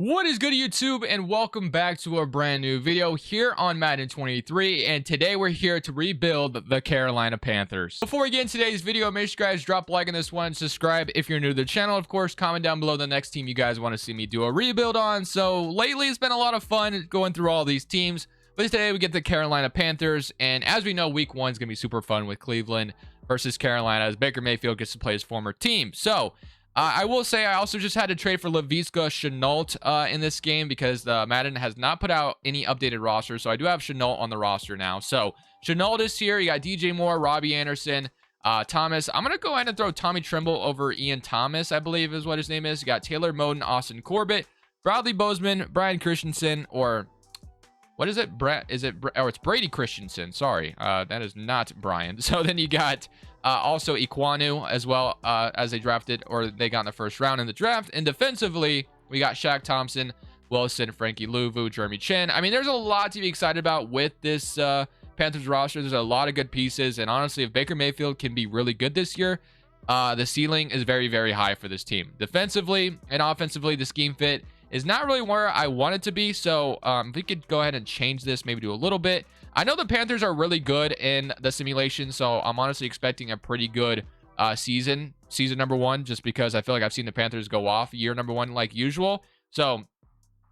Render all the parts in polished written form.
What is good, YouTube, and welcome back to a brand new video here on Madden 23. And today we're here to rebuild the Carolina Panthers. Before we get into today's video, make sure you guys drop a like on this one, subscribe if you're new to the channel. Of course, comment down below the next team you guys want to see me do a rebuild on. So lately it's been a lot of fun going through all these teams, but today we get the Carolina Panthers, and as we know, week 1 is gonna be super fun with Cleveland versus Carolina as Baker Mayfield gets to play his former team. So I will say I also just had to trade for Laviska Shenault in this game because Madden has not put out any updated rosters. So I do have Shenault on the roster now. So Shenault is here. You got DJ Moore, Robbie Anderson, Thomas. I'm going to go ahead and throw Tommy Trimble over Ian Thomas, I believe is what his name is. You got Taylor Moden, Austin Corbett, Bradley Bozeman, Brian Christensen, or what is it? It's Brady Christensen. Sorry, that is not Brian. So then you got also Iquanu as well as they drafted, or they got in the first round in the draft. And defensively, we got Shaq Thompson, Wilson, Frankie Louvu, Jeremy Chin. I mean, there's a lot to be excited about with this Panthers roster. There's a lot of good pieces. And honestly, if Baker Mayfield can be really good this year, the ceiling is very, very high for this team. Defensively and offensively, the scheme fit is not really where I want it to be. So if we could go ahead and change this, maybe do a little bit. I know the Panthers are really good in the simulation, so I'm honestly expecting a pretty good season number 1, just because I feel like I've seen the Panthers go off year number 1 like usual. So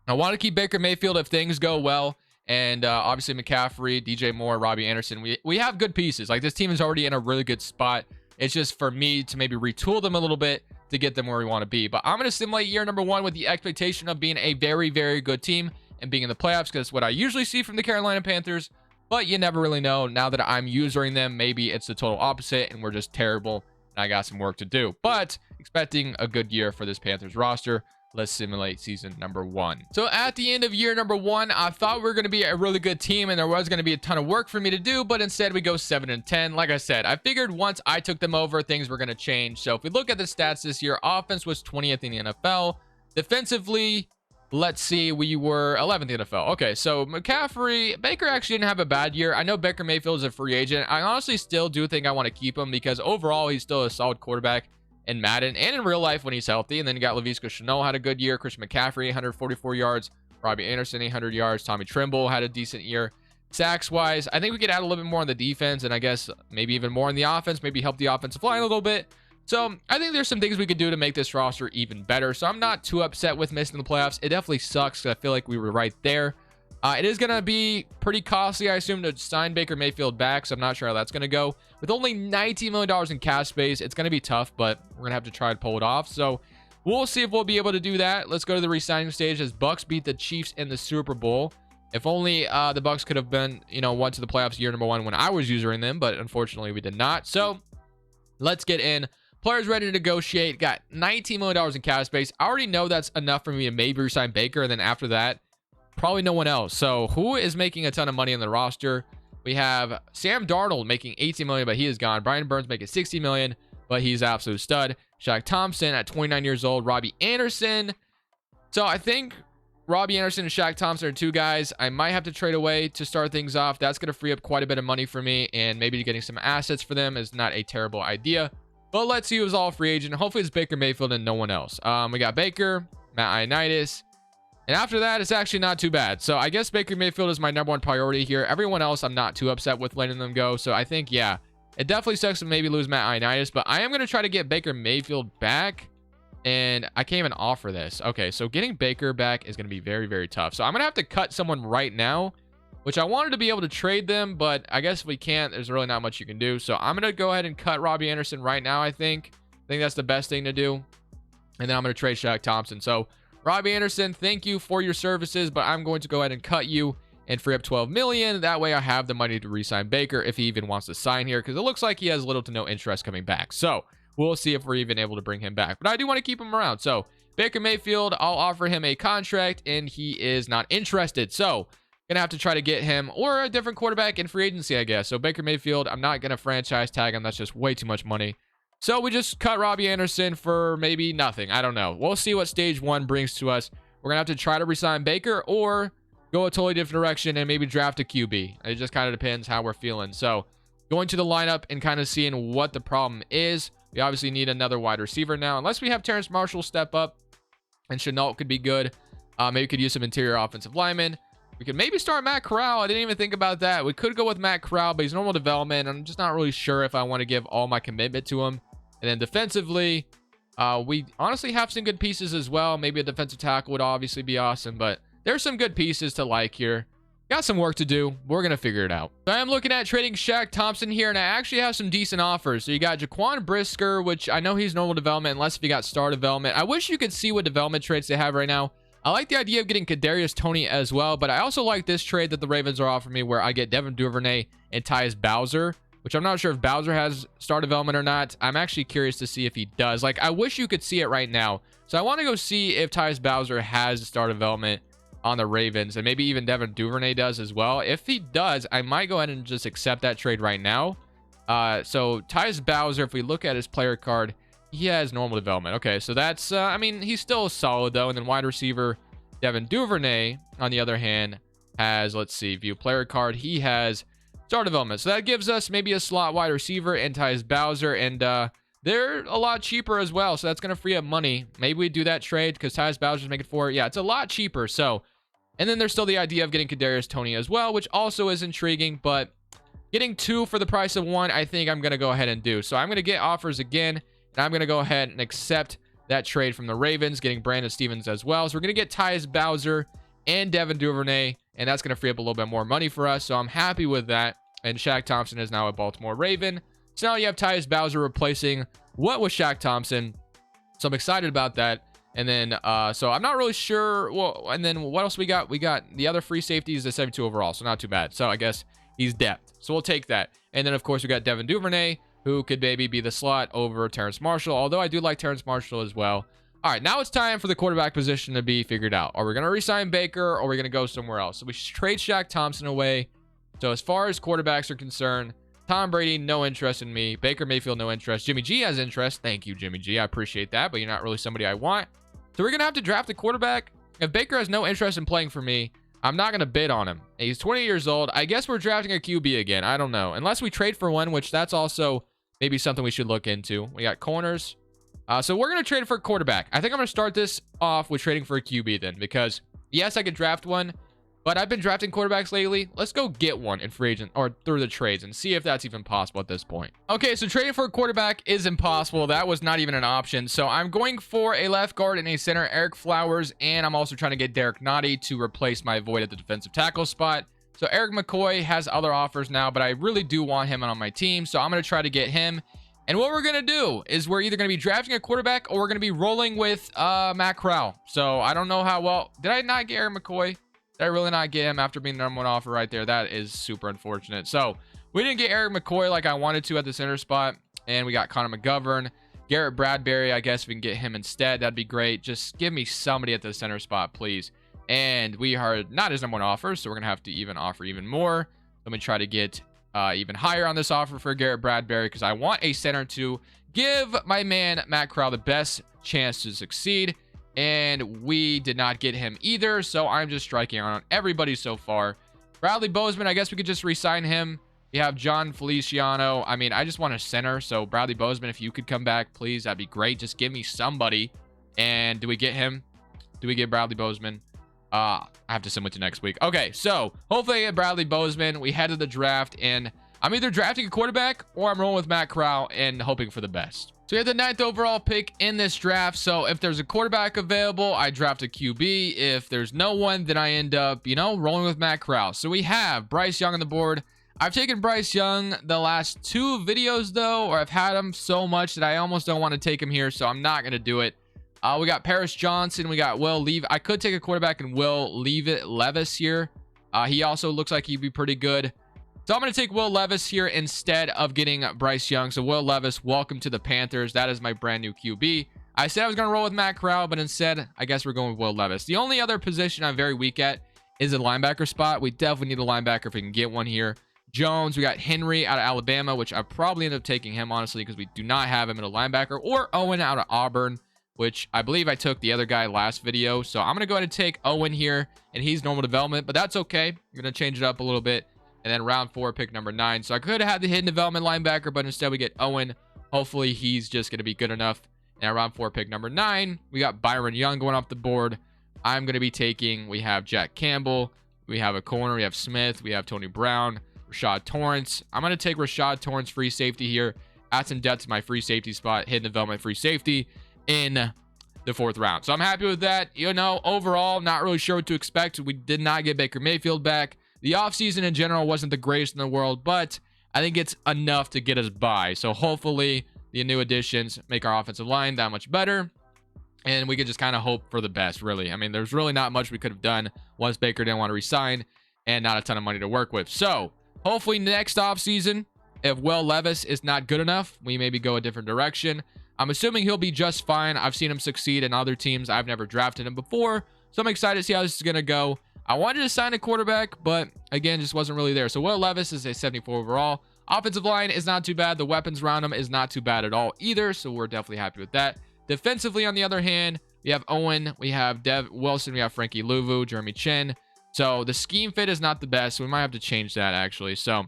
I want to keep Baker Mayfield if things go well. And obviously McCaffrey, DJ Moore, Robbie Anderson. We have good pieces. Like, this team is already in a really good spot. It's just for me to maybe retool them a little bit to get them where we want to be. But I'm going to simulate year number 1 with the expectation of being a very, very good team and being in the playoffs, because that's what I usually see from the Carolina Panthers. But you never really know. Now that I'm using them, maybe it's the total opposite and we're just terrible and I got some work to do. But expecting a good year for this Panthers roster. Let's simulate season number 1. So at the end of year number 1, I thought we were going to be a really good team and there was going to be a ton of work for me to do, but instead we go 7-10. Like I said, I figured once I took them over, things were going to change. So if we look at the stats this year, offense was 20th in the NFL. Defensively, let's see, we were 11th in the NFL. Okay, so McCaffrey, Baker actually didn't have a bad year. I know Baker Mayfield is a free agent. I honestly still do think I want to keep him because overall he's still a solid quarterback in Madden and in real life when he's healthy. And then you got Laviska Shenault had a good year. Christian McCaffrey, 144 yards. Robbie Anderson, 800 yards. Tommy Trimble had a decent year. Sacks wise, I think we could add a little bit more on the defense, and I guess maybe even more on the offense, maybe help the offensive line a little bit. So I think there's some things we could do to make this roster even better. So I'm not too upset with missing the playoffs. It definitely sucks because I feel like we were right there. It is going to be pretty costly, I assume, to sign Baker Mayfield back. So I'm not sure how that's going to go. With only $19 million in cap space, it's going to be tough, but we're going to have to try to pull it off. So we'll see if we'll be able to do that. Let's go to the re-signing stage as Bucks beat the Chiefs in the Super Bowl. If only the Bucks could have been, went to the playoffs year number 1 when I was using them, but unfortunately we did not. So let's get in. Players ready to negotiate. Got $19 million in cap space. I already know that's enough for me to maybe resign Baker. And then after that, probably no one else. So who is making a ton of money on the roster? We have Sam Darnold making $18 million, but he is gone. Brian Burns making $60 million, but he's an absolute stud. Shaq Thompson at 29 years old. Robbie Anderson. So I think Robbie Anderson and Shaq Thompson are 2 guys I might have to trade away to start things off. That's going to free up quite a bit of money for me, and maybe getting some assets for them is not a terrible idea. But let's see who's all free agent. Hopefully it's Baker Mayfield and no one else. We got Baker, Matt Ioannidis. And after that, it's actually not too bad. So I guess Baker Mayfield is my number 1 priority here. Everyone else, I'm not too upset with letting them go. So I think, yeah, it definitely sucks to maybe lose Matt Ioannidis. But I am going to try to get Baker Mayfield back. And I can't even offer this. Okay, so getting Baker back is going to be very, very tough. So I'm going to have to cut someone right now, which I wanted to be able to trade them, but I guess if we can't, there's really not much you can do. So I'm going to go ahead and cut Robbie Anderson right now, I think. I think that's the best thing to do. And then I'm going to trade Shaq Thompson. So Robbie Anderson, thank you for your services, but I'm going to go ahead and cut you and free up $12 million. That way I have the money to re-sign Baker if he even wants to sign here, because it looks like he has little to no interest coming back. So we'll see if we're even able to bring him back. But I do want to keep him around. So Baker Mayfield, I'll offer him a contract, and he is not interested. So gonna have to try to get him or a different quarterback in free agency, I guess. So Baker Mayfield, I'm not gonna franchise tag him. That's just way too much money. So we just cut Robbie Anderson for maybe nothing. I don't know. We'll see what stage 1 brings to us. We're gonna have to try to resign Baker or go a totally different direction and maybe draft a QB. It just kind of depends how we're feeling. So going to the lineup and kind of seeing what the problem is. We obviously need another wide receiver now, unless we have Terrence Marshall step up, and Shenault could be good. Maybe we could use some interior offensive linemen. We could maybe start Matt Corral. I didn't even think about that. We could go with Matt Corral, but he's normal development. I'm just not really sure if I want to give all my commitment to him. And then defensively, we honestly have some good pieces as well. Maybe a defensive tackle would obviously be awesome, but there's some good pieces to like here. Got some work to do. We're going to figure it out. So I am looking at trading Shaq Thompson here, and I actually have some decent offers. So you got Jaquan Brisker, which I know he's normal development, unless if you got star development. I wish you could see what development traits they have right now. I like the idea of getting Kadarius Toney as well, but I also like this trade that the Ravens are offering me where I get Devin Duvernay and Tyus Bowser, which I'm not sure if Bowser has star development or not. I'm actually curious to see if he does. Like, I wish you could see it right now. So I want to go see if Tyus Bowser has star development on the Ravens, and maybe even Devin Duvernay does as well. If he does, I might go ahead and just accept that trade right now. So Tyus Bowser, if we look at his player card, he has normal development. Okay, so that's, I mean, he's still solid though. And then wide receiver, Devin Duvernay, on the other hand, has, let's see, view player card. He has star development. So that gives us maybe a slot wide receiver and Tyus Bowser. And they're a lot cheaper as well. So that's going to free up money. Maybe we do that trade because Tyus Bowser's making 4. Yeah, it's a lot cheaper. So, and then there's still the idea of getting Kadarius Toney as well, which also is intriguing. But getting 2 for the price of 1, I think I'm going to go ahead and do. So I'm going to get offers again. And I'm going to go ahead and accept that trade from the Ravens, getting Brandon Stevens as well. So we're going to get Tyus Bowser and Devin Duvernay, and that's going to free up a little bit more money for us. So I'm happy with that. And Shaq Thompson is now a Baltimore Raven. So now you have Tyus Bowser replacing what was Shaq Thompson. So I'm excited about that. And then, so I'm not really sure. Well, and then what else we got? We got the other free safeties, the 72 overall. So not too bad. So I guess he's depth. So we'll take that. And then, of course, we got Devin Duvernay, who could maybe be the slot over Terrence Marshall, although I do like Terrence Marshall as well. All right, now it's time for the quarterback position to be figured out. Are we going to re-sign Baker, or are we going to go somewhere else? So we should trade Shaq Thompson away. So as far as quarterbacks are concerned, Tom Brady, no interest in me. Baker Mayfield, no interest. Jimmy G has interest. Thank you, Jimmy G. I appreciate that, but you're not really somebody I want. So we're going to have to draft a quarterback. If Baker has no interest in playing for me, I'm not going to bid on him. He's 20 years old. I guess we're drafting a QB again. I don't know. Unless we trade for one, which that's also maybe something we should look into. We got corners. So we're going to trade for a quarterback. I think I'm going to start this off with trading for a QB then, because yes, I could draft one, but I've been drafting quarterbacks lately. Let's go get one in free agent or through the trades and see if that's even possible at this point. Okay, so trading for a quarterback is impossible. That was not even an option. So I'm going for a left guard and a center, Eric Flowers, and I'm also trying to get Derek Nottie to replace my void at the defensive tackle spot. So Eric McCoy has other offers now, but I really do want him on my team. So I'm going to try to get him. And what we're going to do is we're either going to be drafting a quarterback or we're going to be rolling with Matt Corral. So I don't know how well. Did I not get Eric McCoy? Did I really not get him after being the #1 offer right there? That is super unfortunate. So we didn't get Eric McCoy like I wanted to at the center spot. And we got Connor McGovern. Garrett Bradbury, I guess we can get him instead. That'd be great. Just give me somebody at the center spot, please. And we are not his #1 offer, so we're going to have to even offer even more. Let me try to get even higher on this offer for Garrett Bradbury because I want a center to give my man Matt Corral the best chance to succeed. And we did not get him either, so I'm just striking on everybody so far. Bradley Bozeman, I guess we could just re-sign him. We have John Feliciano. I mean, I just want a center, so Bradley Bozeman, if you could come back, please, that'd be great. Just give me somebody. And do we get him? Do we get Bradley Bozeman? I have to submit to next week. Okay, so hopefully I get Bradley Bozeman. We head to the draft, and I'm either drafting a quarterback or I'm rolling with Matt Corral and hoping for the best. So we have the 9th overall pick in this draft. So if there's a quarterback available, I draft a QB. If there's no one, then I end up, you know, rolling with Matt Corral. So we have Bryce Young on the board. I've taken Bryce Young the last 2 videos, though, or I've had him so much that I almost don't want to take him here, so I'm not going to do it. We got Paris Johnson. We got Will Leave. I could take a quarterback and Will Levis here. He also looks like he'd be pretty good. So I'm going to take Will Levis here instead of getting Bryce Young. So Will Levis, welcome to the Panthers. That is my brand new QB. I said I was going to roll with Matt Corral, but instead, I guess we're going with Will Levis. The only other position I'm very weak at is a linebacker spot. We definitely need a linebacker if we can get one here. Jones, we got Henry out of Alabama, which I probably end up taking him, honestly, because we do not have him in a linebacker. Or Owen out of Auburn, which I believe I took the other guy last video. So I'm going to go ahead and take Owen here, and he's normal development, but that's okay. I'm going to change it up a little bit. And then round 4, pick number 9. So I could have had the hidden development linebacker, but instead we get Owen. Hopefully he's just going to be good enough. And round 4, pick number 9, we got Byron Young going off the board. I'm going to be taking, we have Jack Campbell, we have a corner, we have Smith, we have Tony Brown, Rashad Torrance. I'm going to take Rashad Torrance free safety here. Add some depth to my free safety spot, hidden development free safety in the 4th round. So I'm happy with that. You know, overall, not really sure what to expect. We did not get Baker Mayfield back. The offseason in general wasn't the greatest in the world, but I think it's enough to get us by. So hopefully the new additions make our offensive line that much better. And we could just kind of hope for the best, really. I mean, there's really not much we could have done once Baker didn't want to resign and not a ton of money to work with. So hopefully next offseason, if Will Levis is not good enough, we maybe go a different direction. I'm assuming he'll be just fine. I've seen him succeed in other teams. I've never drafted him before, so I'm excited to see how this is going to go. I wanted to sign a quarterback, but again, just wasn't really there. So Will Levis is a 74 overall. Offensive line is not too bad. The weapons around him is not too bad at all either, so we're definitely happy with that. Defensively, on the other hand, we have Owen, we have Dev Wilson, we have Frankie Louvu, Jeremy Chin. So the scheme fit is not the best, so we might have to change that actually. So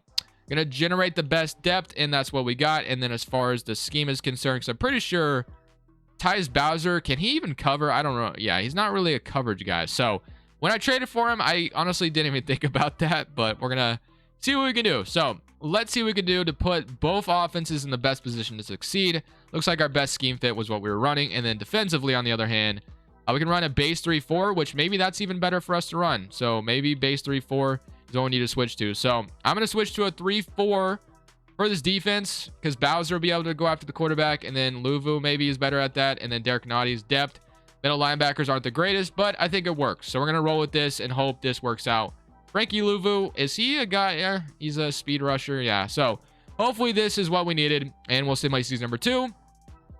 gonna generate the best depth, and that's what we got. And then as far as the scheme is concerned, because I'm pretty sure Tyus Bowser, can he even cover? I don't know. Yeah, he's not really a coverage guy. So when I traded for him, I honestly didn't even think about that, but we're gonna see what we can do. So let's see what we can do to put both offenses in the best position to succeed. Looks like our best scheme fit was what we were running. And then defensively, on the other hand, we can run a base 3-4, which maybe that's even better for us to run. So maybe base 3-4 is what we need to switch to. So I'm going to switch to a 3-4 for this defense because Bowser will be able to go after the quarterback. And then Louvu maybe is better at that. And then Derek Notty's depth. Middle linebackers aren't the greatest, but I think it works. So we're going to roll with this and hope this works out. Frankie Louvu, is he a guy? Yeah, he's a speed rusher. Yeah, so hopefully this is what we needed. And we'll simulate season number 2.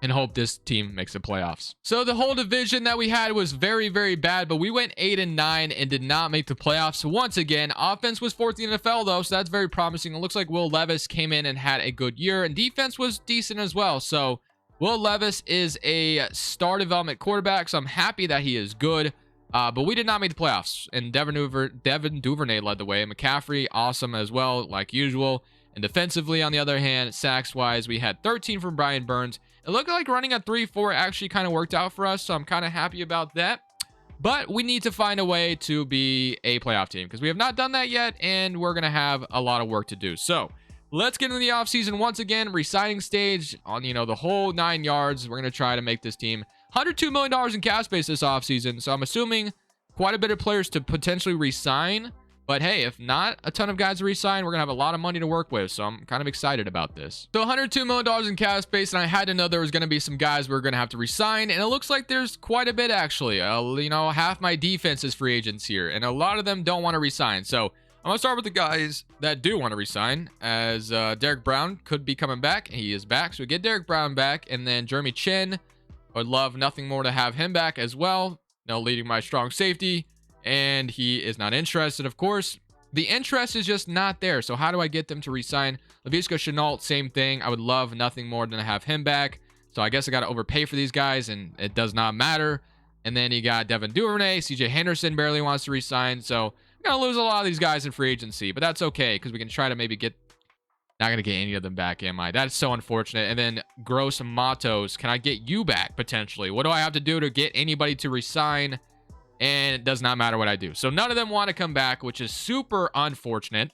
And hope this team makes the playoffs. So the whole division that we had was very, very bad, but we went 8-9 and did not make the playoffs once again. Offense was 4th in the NFL though, so that's very promising. It looks like Will Levis came in and had a good year, and defense was decent as well. So Will Levis is a star development quarterback, so I'm happy that he is good. But we did not make the playoffs, and Devin Duvernay led the way. McCaffrey, awesome as well, like usual. And defensively, on the other hand, sacks-wise, we had 13 from Brian Burns. It looked like running a 3-4 actually kind of worked out for us, so I'm kind of happy about that. But we need to find a way to be a playoff team because we have not done that yet, and we're going to have a lot of work to do. So let's get into the offseason once again. Resigning stage on, the whole 9 yards. We're going to try to make this team $102 million in cap space this offseason. So I'm assuming quite a bit of players to potentially resign. But hey, if not a ton of guys to resign, we're going to have a lot of money to work with. So I'm kind of excited about this. So $102 million in cap space, and I had to know there was going to be some guys we were going to have to resign. And it looks like there's quite a bit, actually. Half my defense is free agents here, and a lot of them don't want to resign. So I'm going to start with the guys that do want to resign, as Derek Brown could be coming back. He is back, so we get Derek Brown back. And then Jeremy Chin, I would love nothing more to have him back as well. Leading my strong safety. And he is not interested, of course. The interest is just not there. So how do I get them to resign? Laviska Shenault, same thing. I would love nothing more than to have him back. So I guess I got to overpay for these guys, and it does not matter. And then you got Devin Duvernay. CJ Henderson barely wants to resign. So I'm going to lose a lot of these guys in free agency. But that's okay, because we can try to maybe get... Not going to get any of them back, am I? That's so unfortunate. And then Gross Matos. Can I get you back, potentially? What do I have to do to get anybody to resign? And it does not matter what I do. So none of them want to come back, which is super unfortunate.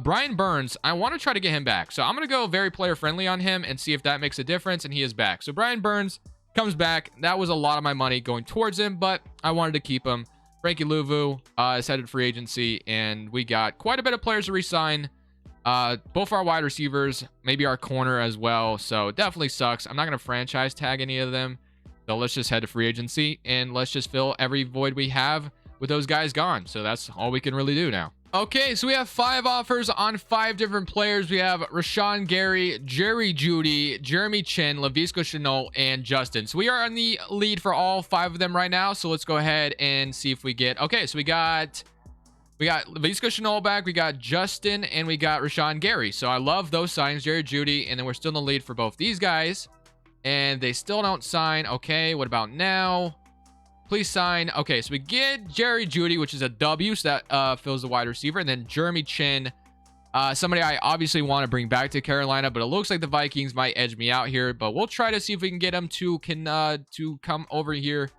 Brian Burns, I want to try to get him back. So I'm going to go very player friendly on him and see if that makes a difference. And he is back. So Brian Burns comes back. That was a lot of my money going towards him, but I wanted to keep him. Frankie Louvu is headed free agency, and we got quite a bit of players to resign. Both our wide receivers, maybe our corner as well. So it definitely sucks. I'm not going to franchise tag any of them. So let's just head to free agency, and let's just fill every void we have with those guys gone. So that's all we can really do now. Okay, so we have 5 offers on 5 different players. We have Rashawn Gary, Jerry Jeudy, Jeremy Chin, Laviska Shenault, and Justin. So we are on the lead for all 5 of them right now. So let's go ahead and see if we get... Okay, so we got Laviska Shenault back, we got Justin, and we got Rashawn Gary. So I love those signs, Jerry Jeudy, and then we're still in the lead for both these guys. And they still don't sign. Okay, what about now? Please sign. Okay, so we get Jerry Jeudy, which is a W, so that fills the wide receiver. And then Jeremy Chin, somebody I obviously want to bring back to Carolina, but it looks like the Vikings might edge me out here. But we'll try to see if we can get him to come over here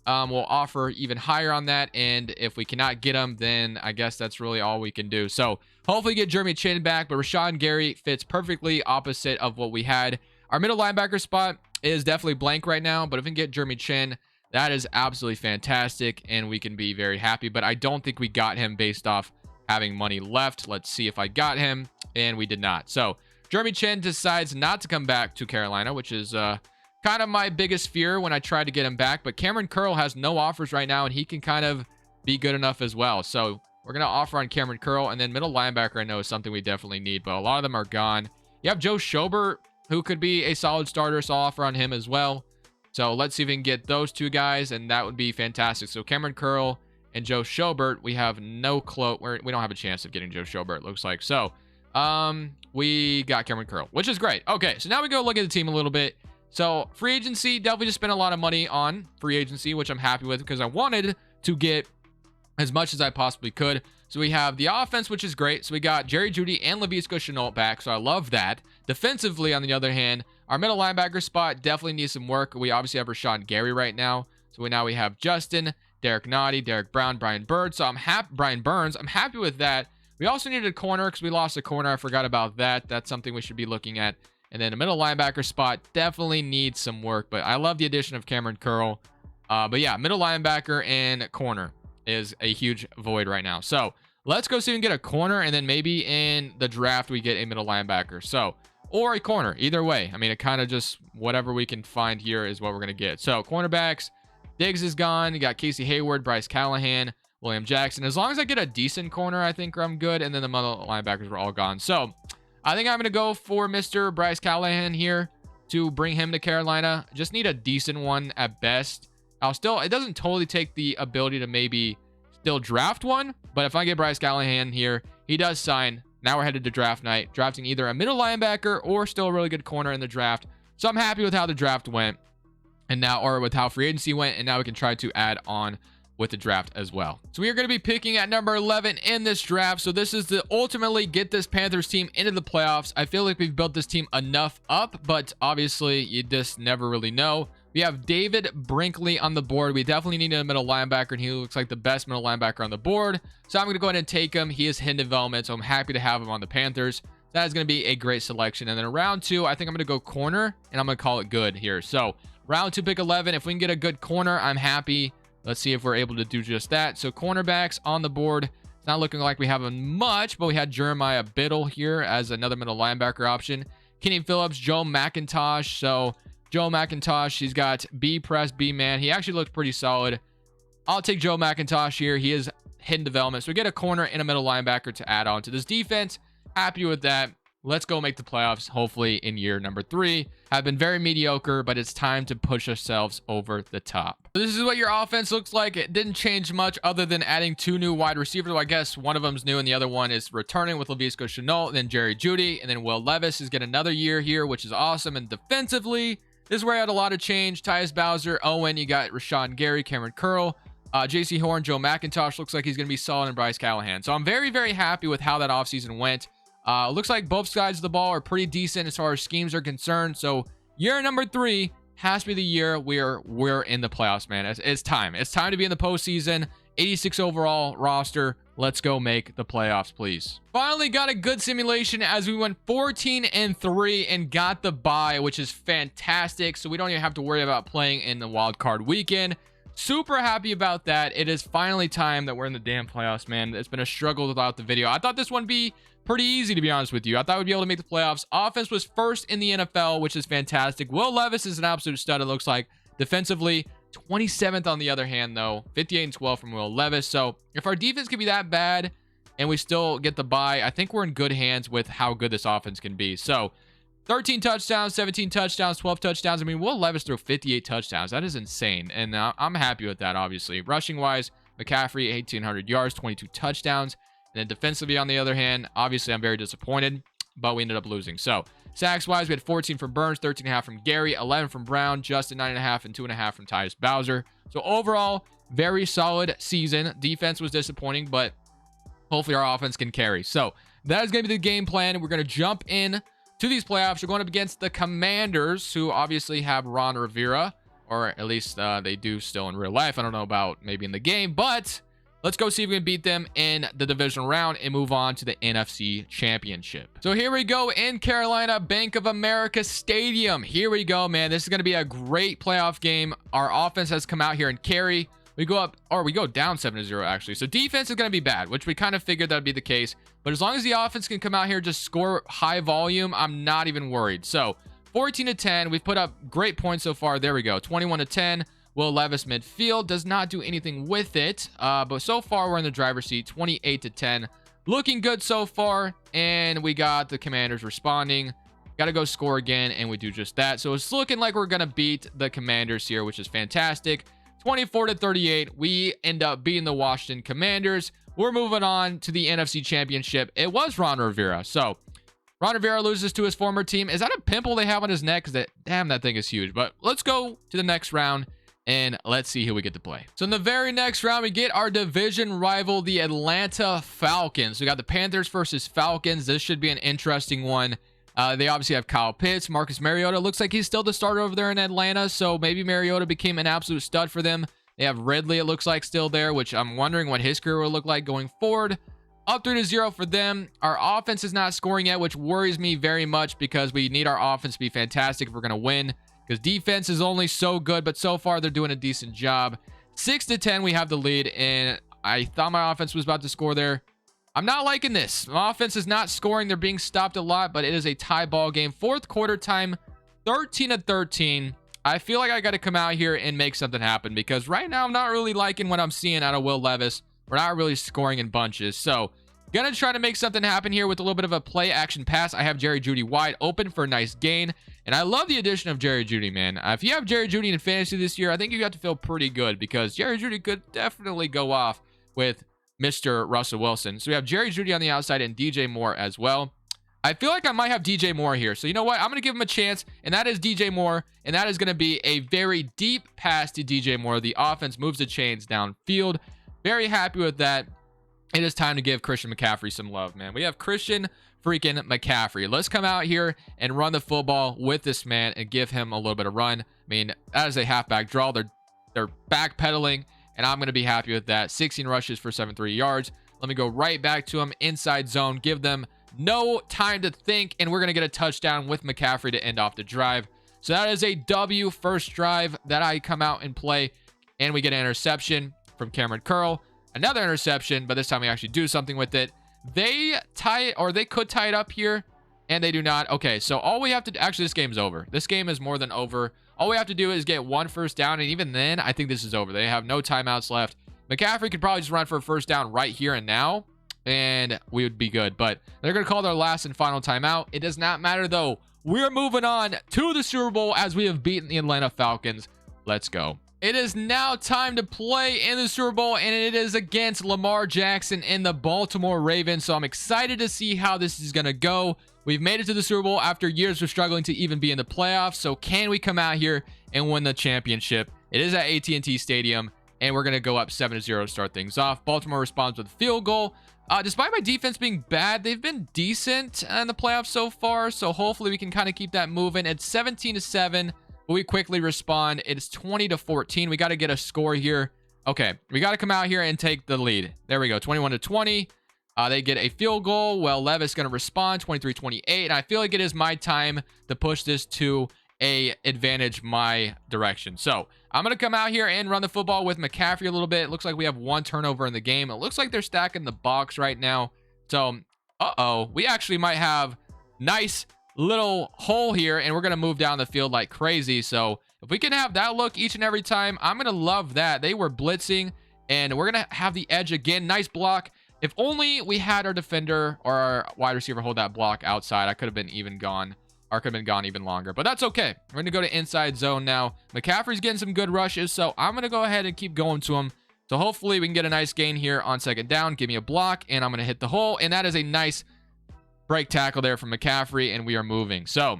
we'll offer even higher on that. And if we cannot get him, then I guess that's really all we can do. So hopefully get Jeremy Chin back, but Rashawn Gary fits perfectly opposite of what we had. Our middle linebacker spot is definitely blank right now, but if we can get Jeremy Chin, that is absolutely fantastic, and we can be very happy. But I don't think we got him based off having money left. Let's see if I got him, and we did not. So Jeremy Chin decides not to come back to Carolina, which is kind of my biggest fear when I tried to get him back. But Cameron Curl has no offers right now, and he can kind of be good enough as well. So we're going to offer on Cameron Curl, and then middle linebacker I know is something we definitely need, but a lot of them are gone. You have Joe Schobert, who could be a solid starter, so I'll offer on him as well. So let's see if we can get those two guys, and that would be fantastic. So Cameron Curl and Joe Schobert, we have no clue. We don't have a chance of getting Joe Schobert, it looks like. So we got Cameron Curl, which is great. Okay, so now we go look at the team a little bit. So free agency, definitely just spent a lot of money on free agency, which I'm happy with because I wanted to get as much as I possibly could. So we have the offense, which is great. So we got Jerry Jeudy and Laviska Shenault back, so I love that. Defensively, on the other hand, our middle linebacker spot definitely needs some work. We obviously have Rashawn Gary right now. So now we have Justin, Derek Nottie, Derek Brown, Brian Burns. So I'm happy. Brian Burns. I'm happy with that. We also needed a corner because we lost a corner. I forgot about that. That's something we should be looking at. And then the middle linebacker spot definitely needs some work. But I love the addition of Cameron Curl. But yeah, middle linebacker and corner is a huge void right now. So let's go see if we can get a corner, and then maybe in the draft we get a middle linebacker. So, or a corner, either way. I mean, it kind of just whatever we can find here is what we're going to get. So cornerbacks, Diggs is gone. You got Casey Hayward, Bryce Callahan, William Jackson. As long as I get a decent corner, I think I'm good. And then the middle linebackers were all gone. So I think I'm going to go for Mr. Bryce Callahan here to bring him to Carolina. Just need a decent one at best. It doesn't totally take the ability to maybe still draft one, but if I get Bryce Callahan here, he does sign. Now we're headed to draft night, drafting either a middle linebacker or still a really good corner in the draft. So I'm happy with how the draft went, and now, or with how free agency went, and now we can try to add on with the draft as well. So we are going to be picking at number 11 in this draft. So this is to ultimately get this Panthers team into the playoffs. I feel like we've built this team enough up, but obviously you just never really know. We have David Brinkley on the board. We definitely need a middle linebacker, and he looks like the best middle linebacker on the board. So I'm going to go ahead and take him. He is in development, so I'm happy to have him on the Panthers. That is going to be a great selection. And then round 2, I think I'm going to go corner, and I'm going to call it good here. So round 2, pick 11. If we can get a good corner, I'm happy. Let's see if we're able to do just that. So cornerbacks on the board. It's not looking like we have much, but we had Jeremiah Biddle here as another middle linebacker option. Kenny Phillips, Joe McIntosh. So Joe McIntosh, he's got B press, B man. He actually looks pretty solid. I'll take Joe McIntosh here. He is hidden development. So we get a corner and a middle linebacker to add on to this defense. Happy with that. Let's go make the playoffs, hopefully in year number 3. Have been very mediocre, but it's time to push ourselves over the top. So this is what your offense looks like. It didn't change much other than adding 2 new wide receivers. Well, I guess one of them's new and the other one is returning with Laviska Shenault, and then Jerry Jeudy, and then Will Levis is getting another year here, which is awesome. And defensively, this is where I had a lot of change. Tyus Bowser, Owen, you got Rashawn Gary, Cameron Curl, JC Horn, Joe McIntosh looks like he's going to be solid, and Bryce Callahan. So I'm very, very happy with how that offseason went. Looks like both sides of the ball are pretty decent as far as schemes are concerned. So year number 3 has to be the year we're in the playoffs, man. It's time. It's time to be in the postseason. 86 overall roster. Let's go make the playoffs, please. Finally got a good simulation as we went 14-3 and got the bye, which is fantastic. So we don't even have to worry about playing in the wild card weekend. Super happy about that. It is finally time that we're in the damn playoffs, man. It's been a struggle without the video. I thought this one would be pretty easy, to be honest with you. I thought we'd be able to make the playoffs. Offense was first in the NFL, which is fantastic. Will Levis is an absolute stud, it looks like. Defensively, 27th on the other hand, though. 58-12 from Will Levis. So if our defense can be that bad and we still get the bye, I think we're in good hands with how good this offense can be. So 13 touchdowns, 17 touchdowns, 12 touchdowns. I mean, Will Levis threw 58 touchdowns. That is insane. And I'm happy with that, obviously. Rushing-wise, McCaffrey, 1,800 yards, 22 touchdowns. And then defensively, on the other hand, obviously I'm very disappointed, but we ended up losing. So sacks-wise, we had 14 from Burns, 13.5 from Gary, 11 from Brown, Justin 9.5, and 2.5 from Tyus Bowser. So overall, very solid season. Defense was disappointing, but hopefully our offense can carry. So that is going to be the game plan. We're going to jump in to these playoffs. We're going up against the Commanders, who obviously have Ron Rivera, or at least they do still in real life. I don't know about maybe in the game, but let's go see if we can beat them in the divisional round and move on to the NFC Championship. So here we go in Carolina, Bank of America Stadium. Here we go, man. This is going to be a great playoff game. Our offense has come out here and carry. We go up, or we go down 7-0 actually. So defense is going to be bad, which we kind of figured that would be the case. But as long as the offense can come out here and just score high volume, I'm not even worried. So 14-10, we've put up great points so far. There we go. 21-10. Will Levis midfield does not do anything with it. But so far we're in the driver's seat. 28-10. Looking good so far. And we got the Commanders responding. Got to go score again, and we do just that. So it's looking like we're going to beat the Commanders here, which is fantastic. 24-38, we end up beating the Washington Commanders. We're moving on to the NFC Championship. It was Ron Rivera. So Ron Rivera loses to his former team. Is that a pimple they have on his neck? Because damn, that thing is huge. But let's go to the next round and let's see who we get to play. So in the very next round, we get our division rival, the Atlanta Falcons. We got the Panthers versus Falcons. This should be an interesting one. They obviously have Kyle Pitts. Marcus Mariota looks like he's still the starter over there in Atlanta, so maybe Mariota became an absolute stud for them. They have Ridley, it looks like, still there, which I'm wondering what his career will look like going forward. Up 3-0 for them. Our offense is not scoring yet, which worries me very much because we need our offense to be fantastic if we're going to win, because defense is only so good, but so far they're doing a decent job. 6-10, we have the lead, and I thought my offense was about to score there. I'm not liking this. My offense is not scoring. They're being stopped a lot, but it is a tie ball game. Fourth quarter time, 13-13. I feel like I got to come out here and make something happen because right now I'm not really liking what I'm seeing out of Will Levis. We're not really scoring in bunches. So, gonna try to make something happen here with a little bit of a play action pass. I have Jerry Jeudy wide open for a nice gain. And I love the addition of Jerry Jeudy, man. If you have Jerry Jeudy in fantasy this year, I think you got to feel pretty good because Jerry Jeudy could definitely go off with Mr. Russell Wilson. So we have Jerry Jeudy on the outside and DJ Moore as well. I feel like I might have DJ Moore here. So you know what? I'm going to give him a chance, and that is DJ Moore, and that is going to be a very deep pass to DJ Moore. The offense moves the chains downfield. Very happy with that. It is time to give Christian McCaffrey some love, man. We have Christian freaking McCaffrey. Let's come out here and run the football with this man and give him a little bit of run. I mean, that is a halfback draw. They're backpedaling, and I'm going to be happy with that. 16 rushes for 73 yards. Let me go right back to him. Inside zone. Give them no time to think, and we're going to get a touchdown with McCaffrey to end off the drive. So that is a W first drive that I come out and play, and we get an interception from Cameron Curl. Another interception, but this time we actually do something with it. They tie it, or they could tie it up here, and they do not. Okay, so all we have to do, actually, this game's over. This game is more than over. All we have to do is get one first down, and even then, I think this is over. They have no timeouts left. McCaffrey could probably just run for a first down right here and now, and we would be good. But they're going to call their last and final timeout. It does not matter, though. We're moving on to the Super Bowl as we have beaten the Atlanta Falcons. Let's go. It is now time to play in the Super Bowl, and it is against Lamar Jackson and the Baltimore Ravens. So I'm excited to see how this is going to go. We've made it to the Super Bowl after years of struggling to even be in the playoffs. So can we come out here and win the championship? It is at AT&T Stadium, and we're going to go up 7-0 to start things off. Baltimore responds with a field goal. Despite my defense being bad, they've been decent in the playoffs so far. So hopefully we can kind of keep that moving. It's 17-7. But we quickly respond. It's 20-14. We got to get a score here. Okay, we got to come out here and take the lead. There we go, 21-20. They get a field goal. Well, Levis going to respond, 23-28. And I feel like it is my time to push this to a advantage my direction. So I'm going to come out here and run the football with McCaffrey a little bit. It looks like we have one turnover in the game. It looks like they're stacking the box right now. So, we actually might have nice little hole here, and we're going to move down the field like crazy. So if we can have that look each and every time, I'm going to love that. They were blitzing, and we're going to have the edge again. Nice block. If only we had our defender or our wide receiver hold that block outside, I could have been even gone, or could have been gone even longer, but that's okay. We're going to go to inside zone now. McCaffrey's getting some good rushes, so I'm going to go ahead and keep going to him. So hopefully we can get a nice gain here on second down. Give me a block, and I'm going to hit the hole, and that is a nice break tackle there from McCaffrey, and we are moving. So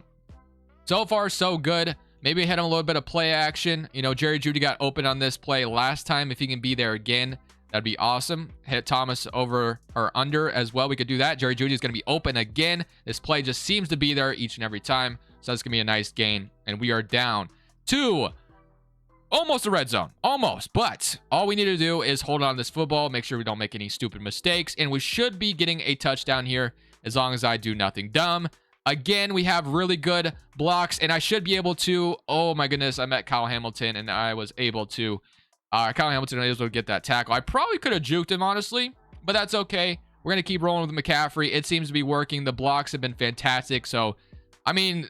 far, so good. Maybe hit him a little bit of play action. You know, Jerry Jeudy got open on this play last time. If he can be there again, that'd be awesome. Hit Thomas over or under as well. We could do that. Jerry Jeudy is going to be open again. This play just seems to be there each and every time. So that's going to be a nice gain. And we are down to almost a red zone, almost. But all we need to do is hold on to this football, make sure we don't make any stupid mistakes, and we should be getting a touchdown here as long as I do nothing dumb. Again, we have really good blocks, and I should be able to, oh my goodness, I met Kyle Hamilton, and I was able to, Kyle Hamilton was able to get that tackle. I probably could have juked him, honestly, but that's okay. We're going to keep rolling with McCaffrey. It seems to be working. The blocks have been fantastic. So, I mean,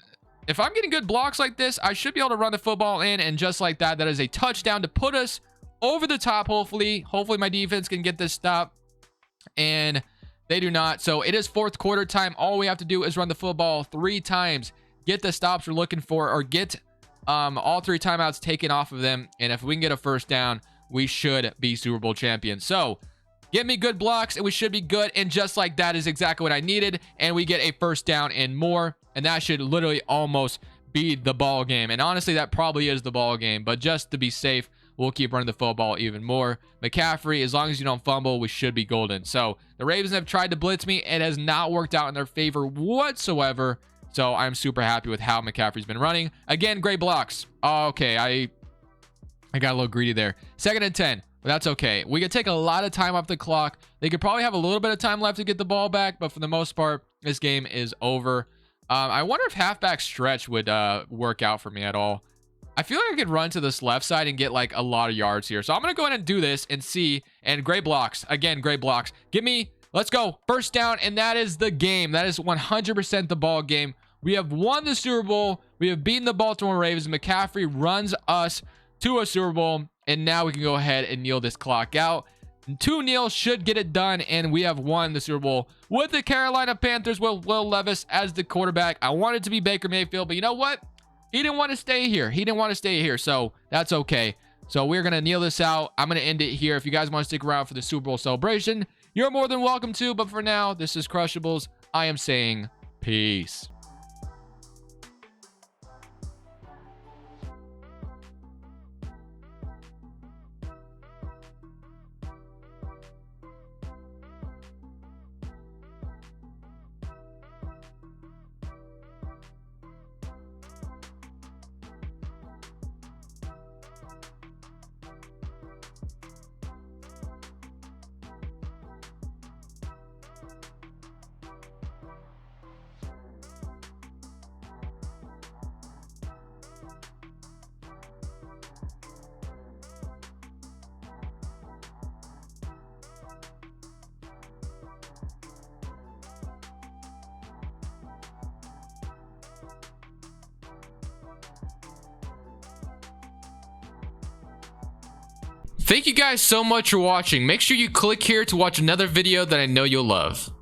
if I'm getting good blocks like this, I should be able to run the football in, and just like that, that is a touchdown to put us over the top, hopefully. Hopefully my defense can get this stop, and they do not. So it is fourth quarter time. All we have to do is run the football 3 times, get the stops we're looking for, or get all 3 timeouts taken off of them. And if we can get a first down, we should be Super Bowl champions. So give me good blocks and we should be good. And just like that is exactly what I needed. And we get a first down and more. And that should literally almost be the ball game. And honestly, that probably is the ball game. But just to be safe, we'll keep running the football even more. McCaffrey, as long as you don't fumble, we should be golden. So the Ravens have tried to blitz me. It has not worked out in their favor whatsoever. So I'm super happy with how McCaffrey's been running. Again, great blocks. Okay, I got a little greedy there. 2nd and 10. But that's okay. We could take a lot of time off the clock. They could probably have a little bit of time left to get the ball back. But for the most part, this game is over. I wonder if halfback stretch would work out for me at all. I feel like I could run to this left side and get like a lot of yards here. So I'm going to go ahead and do this and see. And great blocks. Again, great blocks. Give me, let's go. First down. And that is the game. That is 100% the ball game. We have won the Super Bowl. We have beaten the Baltimore Ravens. McCaffrey runs us to a Super Bowl. And now we can go ahead and kneel this clock out. 2-0 should get it done. And we have won the Super Bowl with the Carolina Panthers with Will Levis as the quarterback. I wanted to be Baker Mayfield, but you know what? He didn't want to stay here. He didn't want to stay here. So that's okay. So we're going to kneel this out. I'm going to end it here. If you guys want to stick around for the Super Bowl celebration, you're more than welcome to. But for now, this is Crushables. I am saying peace. Thank you guys so much for watching. Make sure you click here to watch another video that I know you'll love.